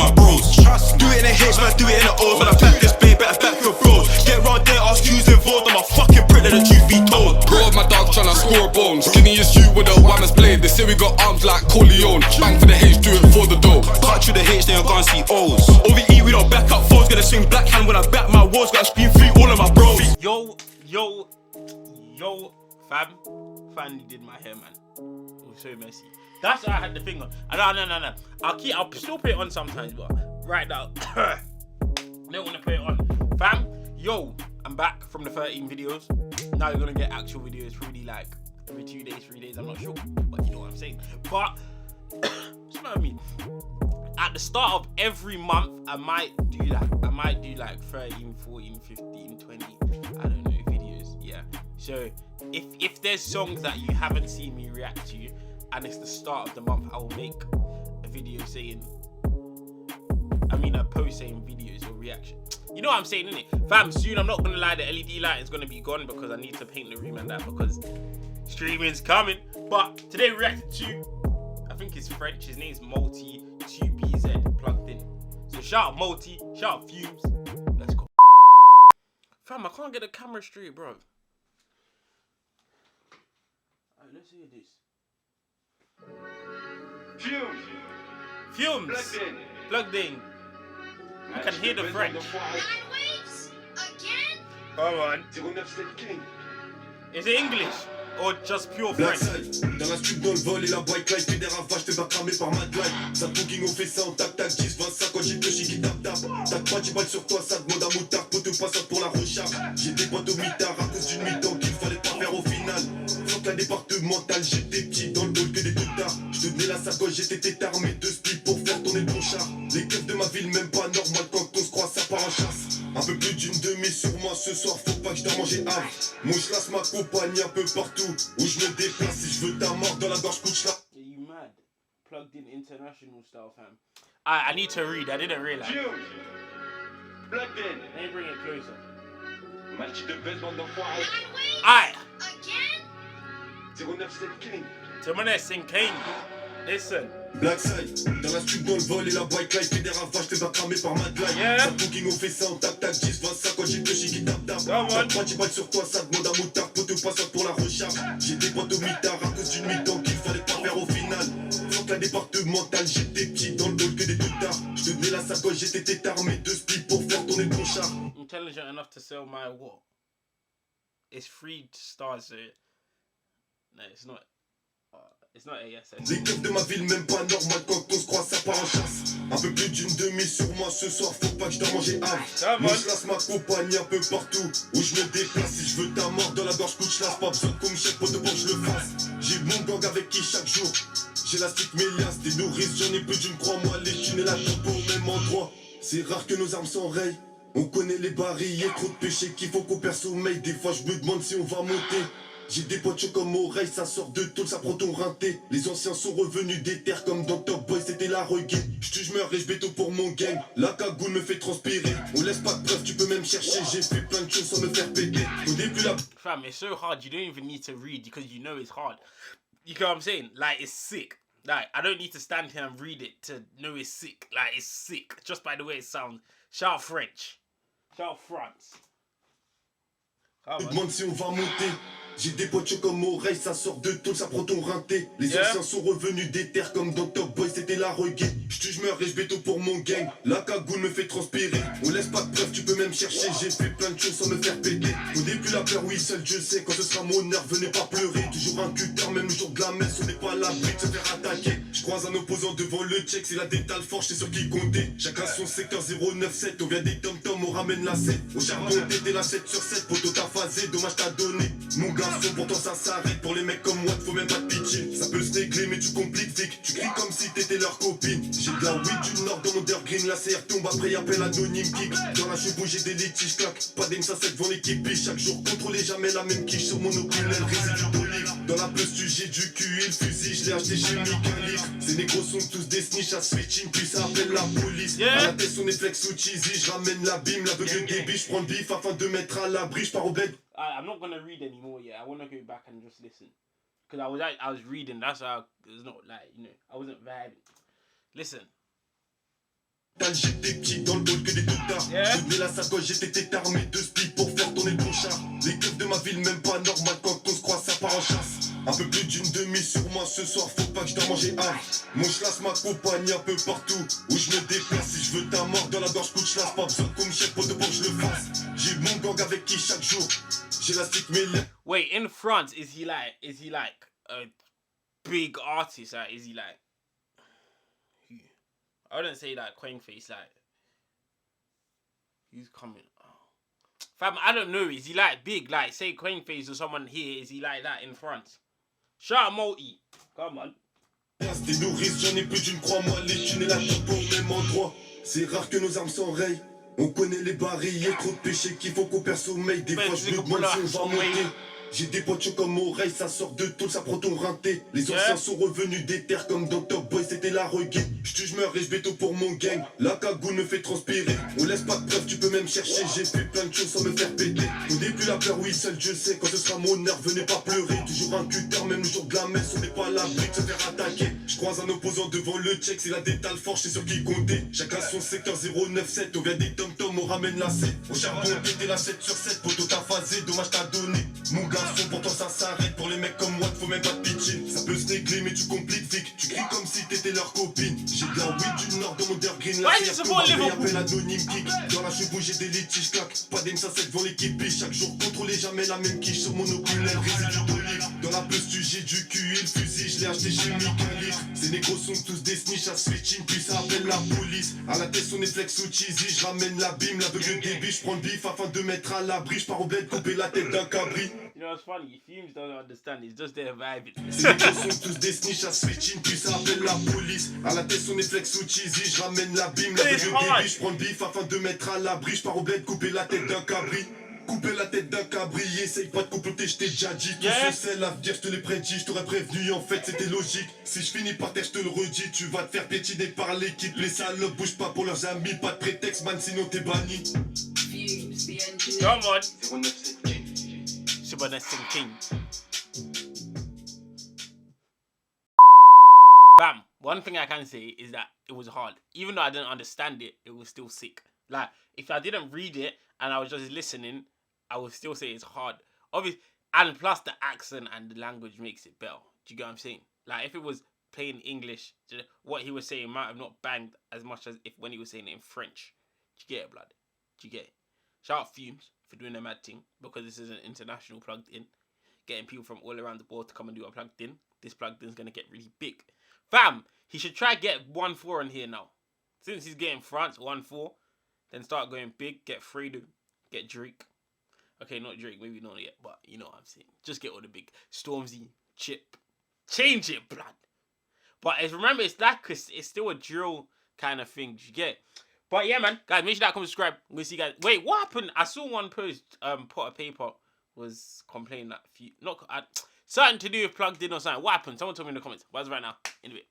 my bros. Do it in the H, man, do it in the O's. When I back this bay, better back your bros. Get round there, ask who's involved. I'm a fucking prick, let the truth be told. Bro, my dog tryna score bones. Skinny as you with the whammers blade. They say we got arms like Corleone. Bang for the H, do it for the dough. Cut through the H, then you're gonna see O's. OVE, we don't back up foes. Gonna swing black hand when I back my walls. Gotta scream free all of my bros. Yo, fam. Finally did my hair, man. It was so messy. That's why I had the thing on. No. I'll still put it on sometimes, but right now, I don't want to put it on. Fam, yo, I'm back from the 13 videos. Now you're gonna get actual videos probably like every 2 days, 3 days, I'm not sure. But you know what I'm saying. But, you know what I mean? At the start of every month, I might do that. I might do like 13, 14, 15, 20, I don't know, videos, yeah. So, if there's songs that you haven't seen me react to, and it's the start of the month, I will make a video saying, a post saying videos or reaction. You know what I'm saying, innit? Fam, soon, I'm not gonna lie, the LED light is gonna be gone because I need to paint the room and that because streaming's coming. But today we reacted to, I think it's French, his name's Multi 2BZ plugged in. So shout out Multi, shout out Fumes. Let's go. Fam, I can't get the camera straight, bro. Alright, let's hear this. Fumes. Plugged in. I can hear the French. Come on. Is it English or just pure French? Dans la street, dans le vol et la bike life, fais des ravages, t'es pas cramé par ma life. Ça booking, on fait ça en tac tac 10, 25 quand j'ai le qui tape tape. Tac pas, tu balles sur toi, ça demande un moutard, pote passant pour la recharge. J'ai des potes au mitard à cause d'une mi-temps qu'il fallait pas faire au final. Faut que la départementale, j'étais petit dans le bol que des teutards. Je te donnais la sacoche, j'étais tétard, mais deux splits pour faire tourner le bon char. Les keufs de ma ville, même pas normal quand on se croit, ça part en chasse. Un peu plus d'une demi sur moi ce soir, faut pas que je dois manger hâte. Moi je laisse ma compagne un peu partout où je me déplace. Si je veux ta mort dans la gorge, couche là. Are you mad? Plugged in international style, fam. I need to read, I didn't realize. Plugged in. Let me bring it closer. Malti de bête, bande d'enfoirés. Aïe! 097 King. C'est mon sing King. Listen. Black side, dans la street, dans le vol et la bike life, fais des ravages, t'es pas cramé par ma life. Yeah. Ça booking, on fait ça en tac tac 10, 25 quand j'ai le qui tape tape. Ça prend 10 balles sur toi, ça demande un moutard, pote passant pour la recharge. J'ai des potes au mitard à cause d'une mi-temps qu'il fallait pas faire au final. Faut que la départementale, j'étais petit dans le bol que des teutards. Je te donnais la sacoche, j'étais tétard, mais deux splits pour faire tourner le bon char. Intelligent enough to sell my what? It's 3 stars. No, it's not. It's not ASS. Les keufs de ma ville, même pas normal quand on se croit, ça part en chasse. Un peu plus d'une demi sur moi ce soir, faut pas que je dois manger hâte. Moi je laisse ma compagne un peu partout où je me déplace. Si je veux ta mort dans la gorge, couche là, pas besoin comme chef pour de bon que je le fasse. J'ai mon gang avec qui chaque jour j'élastique mes liasses, des nourrices, j'en ai plus d'une, crois-moi, les thunes et la tombe au même endroit. C'est rare que nos armes s'enrayent. On connaît les barils, y'a trop de péchés qu'il faut qu'on perd sommeil. Des fois je me demande si on va monter. J'ai des potes chauds comme oreille, ça sort de tôle, ça prend ton rinté. Les anciens sont revenus des terres comme dans Top Boy, c'était la reggae. Je meurs et je béto pour mon gang. La cagoule me fait transpirer. On laisse pas de preuves, tu peux même chercher. J'ai fait plein de choses sans me faire péter. Au début la... Fam, it's so hard, you don't even need to read because you know it's hard. You know what I'm saying? Like, it's sick. Like, I don't need to stand here and read it to know it's sick. Like, it's sick. Just by the way it sounds. Shout out French. Shout out France. Je me demande si on va monter. J'ai des potes chauds comme oreille, ça sort de tôle, ça prend ton rinté. Les anciens sont revenus des terres comme dans Top Boy, c'était la reggae. Je meurs et je béto pour mon gang. La cagoule me fait transpirer. On laisse pas de preuves, tu peux même chercher. J'ai fait plein de choses sans me faire péter. Au début la peur, oui seul je sais. Quand ce sera mon heure, venez pas pleurer. Toujours un cutter, même le jour de la messe, on n'est pas à l'abri de se faire attaquer. Je croise un opposant devant le check, c'est la détale fort, je sais sur qui compter. Chacun son secteur 097, on vient des tom-tom, on ramène la 7. Au charbon, t'étais la 7 sur 7, poto t'as phasé, dommage t'as donné. Mon garçon, pourtant ça s'arrête. Pour les mecs comme moi, faut même pas de pitié. Ça peut se régler, mais tu compliques vite. Tu cries comme si t'étais leur copine. J'ai de la weed du nord dans mon dirt green. La CR tombe après appel anonyme kick. Dans la chevaux, j'ai des litiges claques. Pas d'aime, ça c'est devant l'équipe. Chaque jour, contrôler jamais la même quiche. Sur mon oculaire, résidu d'olive. Dans la plus j'ai du cul et le fusil. Je l'ai acheté chez Micalic. Ces négros sont tous des snitch à switching. Puis ça appelle la police. À la tête, on est flex ou cheesy. Je ramène la bim, la bugue des biches. Je prends le bif afin de mettre à l'abri. Je pars au bled. I'm not gonna read anymore yet. I wanna go back and just listen. Because I was reading, that's how it's not like, you know, I wasn't vibing. Listen. J'étais petit dans le hall que des teutards. Je tenais la sacoche, j'étais tétard, mes 2 spies pour faire tourner le bon char. Les keufs de ma ville, même pas normal quand on se croise, ça part en chasse. Un peu plus d'une demi sur moi ce soir, faut pas que je dois manger Mon schlass m'accompagne un peu partout où je me déplace. Si je veux ta mort dans la gorge, coup de schlass, pas besoin qu'on me chèque pour de pour que je le fasse. J'ai mon gang avec qui chaque jour, j'ai la stick mais Wait, in France, is he like a big artist? Like, is he like? I wouldn't say like Quaneface, like who's coming? Oh. Fam, I don't know. Is he like big? Like say Quaneface or someone here? Is he like that in France? Shout out Multi. Come on. Des nourrices, j'en ai plus d'une, crois-moi, les thunes et la coupe au même endroit. C'est rare que nos armes s'enrayent. On connaît les barils, y'a trop de péchés qu'il faut qu'on perd sommeil. Des fois je me demande si on va monter. J'ai des potes comme oreilles, ça sort de tout, ça prend ton rinté. Les anciens sont revenus des terres comme dans Top Boy, c'était la reggae. Je meurs et je béto pour mon gang. La cagoule me fait transpirer. On laisse pas de preuves, tu peux même chercher. J'ai fait plein de choses sans me faire péter. Au début la peur, oui, seul Dieu sait. Quand ce sera mon heure, venez pas pleurer. Toujours un cutter, même le jour de la messe, on n'est pas à l'abri de se faire attaquer. Je croise un opposant devant le check, c'est la détale forte, c'est sur qui compter. Chacun son secteur 097, on vient des tom-tom, on ramène la 7. Au charbon, pété la 7 sur 7, poteau t'as phasé, dommage t'as donné. Mon garçon, pourtant ça s'arrête. Pour les mecs comme moi, faut même pas de pitcher. Ça peut se régler, mais tu compliques Vic. Tu cries comme si t'étais leur copine. J'ai de la weed du nord dans mon green. La fille appelle anonyme kick. Dans la chevaux, j'ai des litiges claques. Pas d'M57 devant l'équipe. Chaque jour, contrôler jamais la même quiche sur mon oculaire. Résidu d'olive. Dans la pestu, j'ai du cul et le fusil. Je l'ai acheté chez Micali. Ces négros sont tous des snitch à switching. Puis ça appelle la police. À la tête, on est flex ou cheesy. Je ramène la bim, la bugue débit. Je prends le bif afin de mettre à l'abri. Je pars au bled, couper la tête d'un cabri. You know what's funny? Fumes doesn't understand. He's just there vibing. Ces négros sont tous des snitch à switching. Puis ça appelle la police. À la tête, on est flex ou cheesy. Je ramène la bim, la bugue débit. Je prends le bif afin de mettre à l'abri. Je pars au bled, couper la tête d'un cabri. Couper la tête d'un cabri, essaye pas de comploter, je t'ai déjà dit. Tout ce c'est l'avenir, je te l'ai prédit, je t'aurais prévenu, en fait c'était logique. Si je finis par terre, je te le redis, tu vas te faire piétiner par l'équipe. Les salopes bougent pas pour leurs amis, pas de prétexte, man, sinon t'es banni. Come on. 097 King. King. Bam. One thing I can say is that it was hard. Even though I didn't understand it, it was still sick. Like, if I didn't read it and I was just listening, I would still say it's hard. Obviously, and plus the accent and the language makes it better. Do you get what I'm saying? Like, if it was plain English, what he was saying might have not banged as much as if when he was saying it in French. Do you get it, blood? Do you get it? Shout out Fumes for doing the mad thing, because this is an international plugged in. Getting people from all around the world to come and do a plugged in. This plugged in is going to get really big. Fam, he should try get 1-4 on here now. Since he's getting France 1-4, then start going big, get Fredo, get Drake. Okay, not Drake, maybe not yet, but you know what I'm saying. Just get all the big Stormzy, Chip. Change it, blood. But remember, it's like it's still a drill kind of thing. You get it? But yeah, man, guys, make sure that come subscribe. I'm gonna see you guys. Wait, what happened? I saw one post. Pot of Paper was complaining that something to do with plugged in or something. What happened? Someone tell me in the comments. But right now, in a bit.